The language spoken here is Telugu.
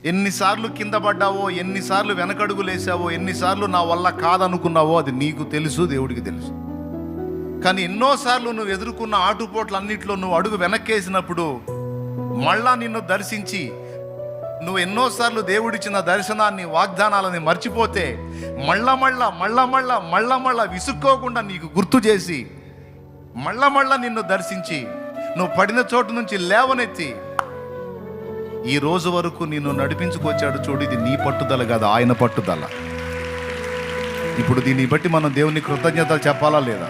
ఎన్నిసార్లు కింద పడ్డావో, ఎన్నిసార్లు వెనకడుగులేసావో, ఎన్నిసార్లు నా వల్ల కాదనుకున్నావో అది నీకు తెలుసు, దేవుడికి తెలుసు. కానీ ఎన్నోసార్లు నువ్వు ఎదుర్కొన్న ఆటుపోట్లన్నింటిలో నువ్వు అడుగు వెనక్కేసినప్పుడు మళ్ళా నిన్ను దర్శించి, నువ్వు ఎన్నోసార్లు దేవుడిచ్చిన దర్శనాన్ని, వాగ్దానాలని మర్చిపోతే మళ్ళా విసుక్కోకుండా నీకు గుర్తు చేసి మళ్ళా నిన్ను దర్శించి నువ్వు పడిన చోటు నుంచి లేవనెత్తి ఈ రోజు వరకు నిన్ను నడిపించుకొచ్చాడు. చూడు, ఇది నీ పట్టుదల కాదు, ఆయన పట్టుదల. ఇప్పుడు దీన్ని బట్టి మనం దేవుని కృతజ్ఞతలు చెప్పాలా లేదా?